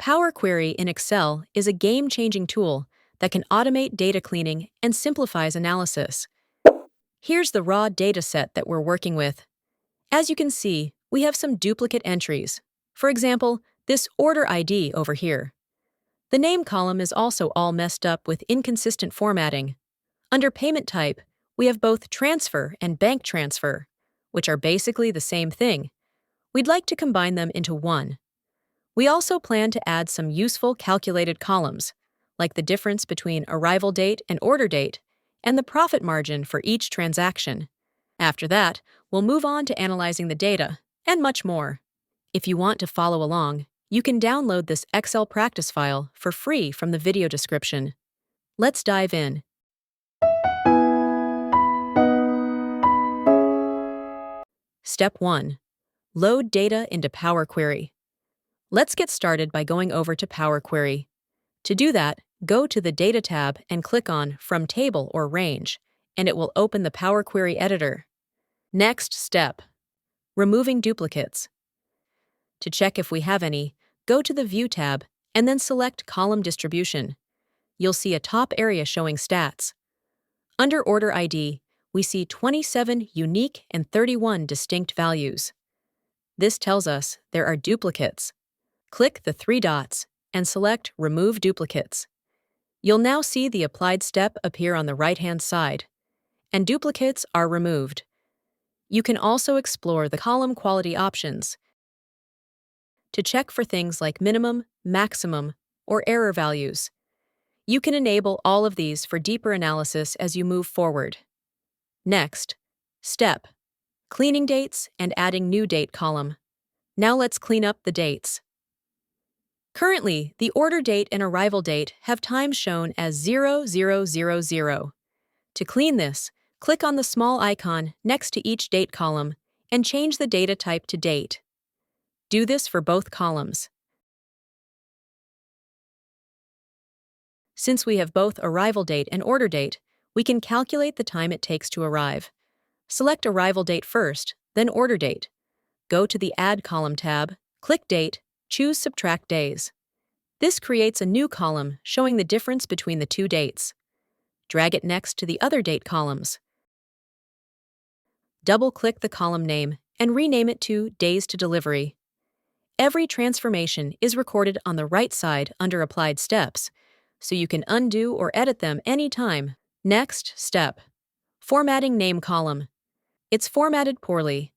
Power Query in Excel is a game-changing tool that can automate data cleaning and simplifies analysis. Here's the raw data set that we're working with. As you can see, we have some duplicate entries. For example, this order ID over here. The name column is also all messed up with inconsistent formatting. Under payment type, we have both transfer and bank transfer, which are basically the same thing. We'd like to combine them into one. We also plan to add some useful calculated columns, like the difference between arrival date and order date, and the profit margin for each transaction. After that, we'll move on to analyzing the data, and much more. If you want to follow along, you can download this Excel practice file for free from the video description. Let's dive in. Step 1. Load data into Power Query. Let's get started by going over to Power Query. To do that, go to the Data tab and click on From Table or Range, and it will open the Power Query editor. Next step. Removing duplicates. To check if we have any, go to the View tab and then select Column Distribution. You'll see a top area showing stats. Under Order ID, we see 27 unique and 31 distinct values. This tells us there are duplicates. Click the three dots and select Remove Duplicates. You'll now see the applied step appear on the right-hand side, and duplicates are removed. You can also explore the column quality options to check for things like minimum, maximum, or error values. You can enable all of these for deeper analysis as you move forward. Next, step. Cleaning dates and adding new date column. Now let's clean up the dates. Currently, the order date and arrival date have times shown as 0000. To clean this, click on the small icon next to each date column and change the data type to date. Do this for both columns. Since we have both arrival date and order date, we can calculate the time it takes to arrive. Select arrival date first, then order date. Go to the Add Column tab, click Date, choose Subtract Days. This creates a new column showing the difference between the two dates. Drag it next to the other date columns. Double-click the column name and rename it to Days to Delivery. Every transformation is recorded on the right side under Applied Steps, so you can undo or edit them anytime. Next step. Formatting name column. It's formatted poorly.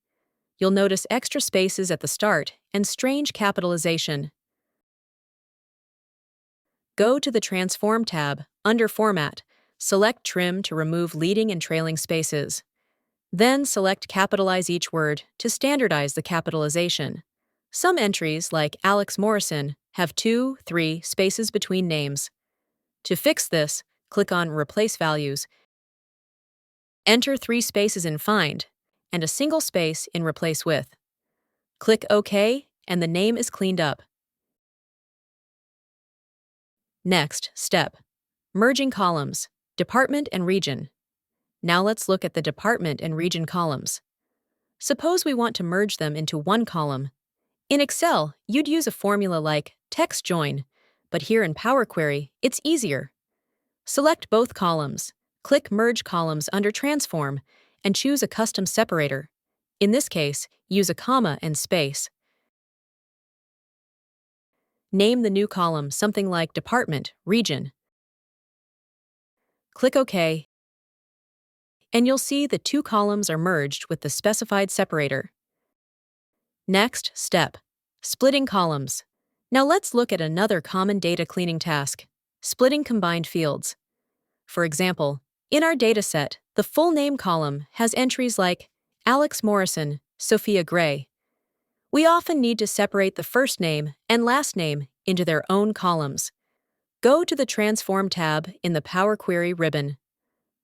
You'll notice extra spaces at the start and strange capitalization. Go to the Transform tab, under Format, select Trim to remove leading and trailing spaces. Then select Capitalize each word to standardize the capitalization. Some entries, like Alex Morrison, have 2, 3 spaces between names. To fix this, click on Replace Values. Enter 3 spaces in Find and a single space in Replace With. Click OK, and the name is cleaned up. Next step. Merging columns, Department and Region. Now let's look at the Department and Region columns. Suppose we want to merge them into one column. In Excel, you'd use a formula like text join, but here in Power Query, it's easier. Select both columns, click Merge Columns under Transform, and choose a custom separator. In this case, use a comma and space. Name the new column something like Department, Region. Click OK, and you'll see the two columns are merged with the specified separator. Next step. Splitting columns. Now let's look at another common data cleaning task, splitting combined fields. For example, in our dataset, the full name column has entries like Alex Morrison, Sophia Gray. We often need to separate the first name and last name into their own columns. Go to the Transform tab in the Power Query ribbon.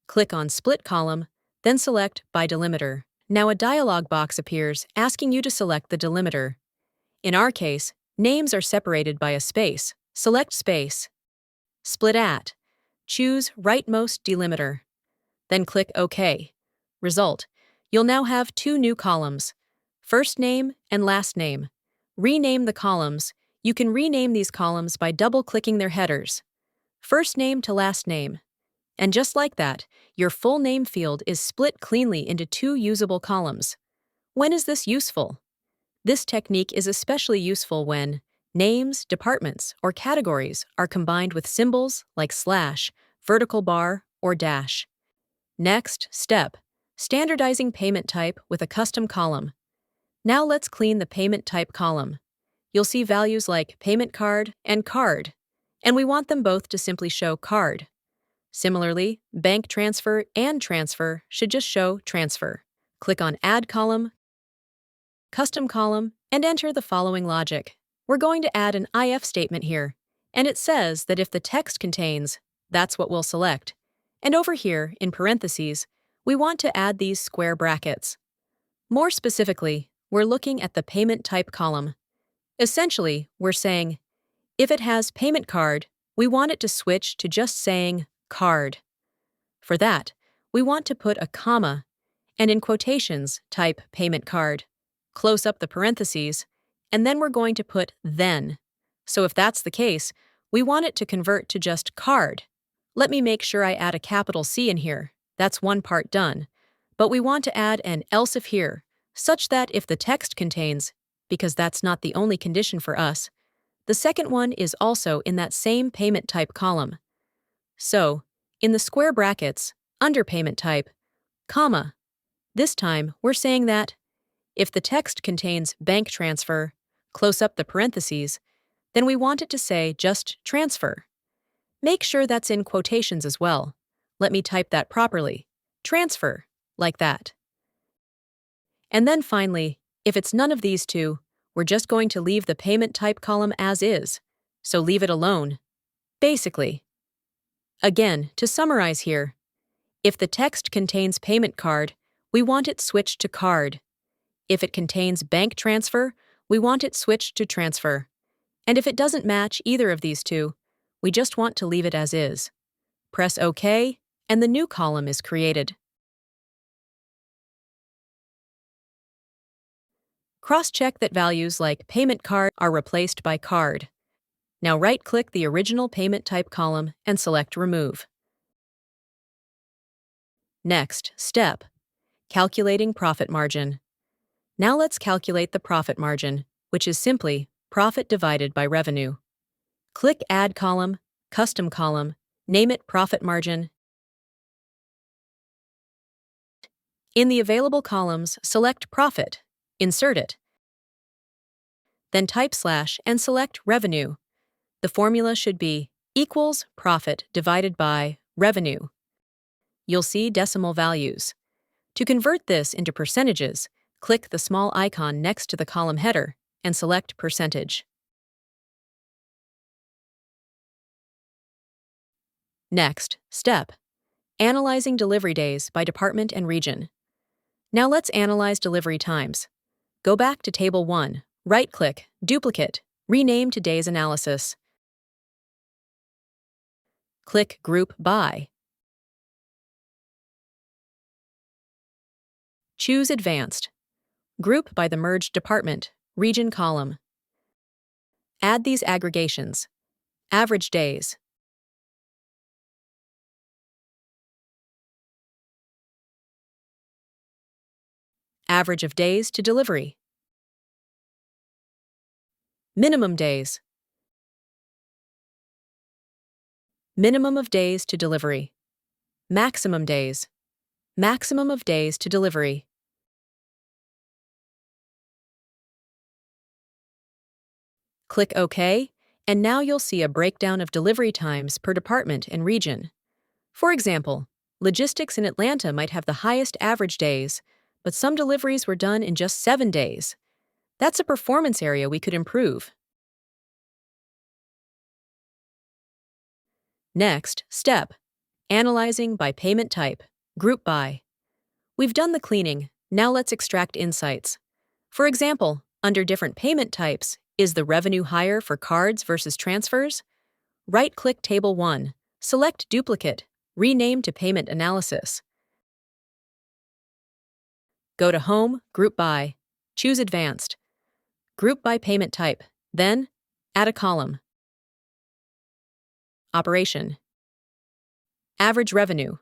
Click on Split Column, then select By Delimiter. Now a dialog box appears asking you to select the delimiter. In our case, names are separated by a space. Select Space. Split At. Choose Rightmost Delimiter. Then click OK. Result. You'll now have 2 new columns, first name and last name. Rename the columns You can rename these columns by double-clicking their headers, first name to last name. And just like that, your full name field is split cleanly into two usable columns. When is this useful? This technique is especially useful when names, departments, or categories are combined with symbols like slash, vertical bar, or dash. Next step, standardizing payment type with a custom column. Now let's clean the payment type column. You'll see values like payment card and card, and we want them both to simply show card. Similarly, bank transfer and transfer should just show transfer. Click on Add Column, Custom Column, and enter the following logic. We're going to add an if statement here, and it says that if the text contains, that's what we'll select. And over here, in parentheses, we want to add these square brackets. More specifically, we're looking at the payment type column. Essentially, we're saying, if it has payment card, we want it to switch to just saying card. For that, we want to put a comma, and in quotations, type payment card. Close up the parentheses, and then we're going to put then. So if that's the case, we want it to convert to just card. Let me make sure I add a capital C in here. That's one part done. But we want to add an else if here, such that if the text contains, because that's not the only condition for us, the second one is also in that same payment type column. So, in the square brackets, under payment type, comma, this time we're saying that if the text contains bank transfer, close up the parentheses, then we want it to say just transfer. Make sure that's in quotations as well. Let me type that properly. Transfer, like that. And then finally, if it's none of these two, we're just going to leave the payment type column as is, so leave it alone. Basically. Again, to summarize here, if the text contains payment card, we want it switched to card. If it contains bank transfer, we want it switched to transfer. And if it doesn't match either of these two, we just want to leave it as is. Press OK, and the new column is created. Cross-check that values like payment card are replaced by card. Now right-click the original payment type column and select Remove. Next step, calculating profit margin. Now let's calculate the profit margin, which is simply profit divided by revenue. Click Add Column, Custom Column, name it Profit Margin. In the available columns, select Profit, insert it. Then type slash and select Revenue. The formula should be equals profit divided by revenue. You'll see decimal values. To convert this into percentages, click the small icon next to the column header and select percentage. Next step, analyzing delivery days by department and region. Now let's analyze delivery times. Go back to Table 1, right-click, Duplicate, rename to Days Analysis. Click Group By. Choose Advanced. Group by the merged department, region column. Add these aggregations. Average days. Average of days to delivery. Minimum days. Minimum of days to delivery. Maximum days. Maximum of days to delivery. Click OK, and now you'll see a breakdown of delivery times per department and region. For example, logistics in Atlanta might have the highest average days, but some deliveries were done in just 7 days. That's a performance area we could improve. Next step, analyzing by payment type, group by. We've done the cleaning, now let's extract insights. For example, under different payment types, is the revenue higher for cards versus transfers? Right-click Table 1, select Duplicate, rename to Payment Analysis. Go to Home, Group By, choose Advanced. Group by payment type, then Add a column. Operation. Average revenue.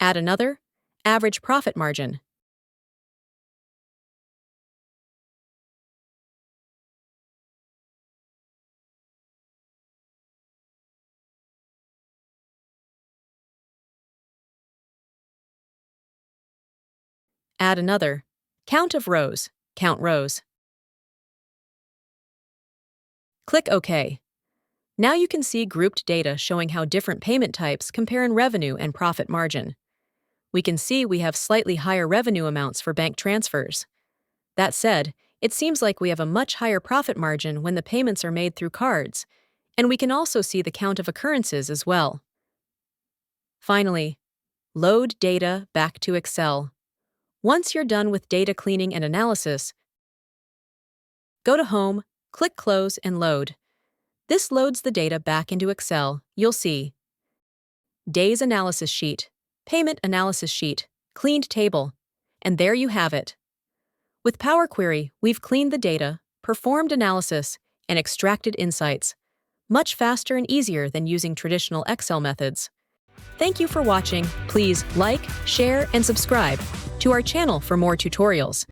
Add another. Average profit margin. Add another. Count of rows. Count rows. Click OK. Now you can see grouped data showing how different payment types compare in revenue and profit margin. We can see we have slightly higher revenue amounts for bank transfers. That said, it seems like we have a much higher profit margin when the payments are made through cards, and we can also see the count of occurrences as well. Finally, load data back to Excel. Once you're done with data cleaning and analysis, go to Home, click Close and Load. This loads the data back into Excel. You'll see Days Analysis Sheet, Payment Analysis Sheet, Cleaned Table, and there you have it. With Power Query, we've cleaned the data, performed analysis, and extracted insights, much faster and easier than using traditional Excel methods. Thank you for watching. Please like, share, and subscribe to our channel for more tutorials.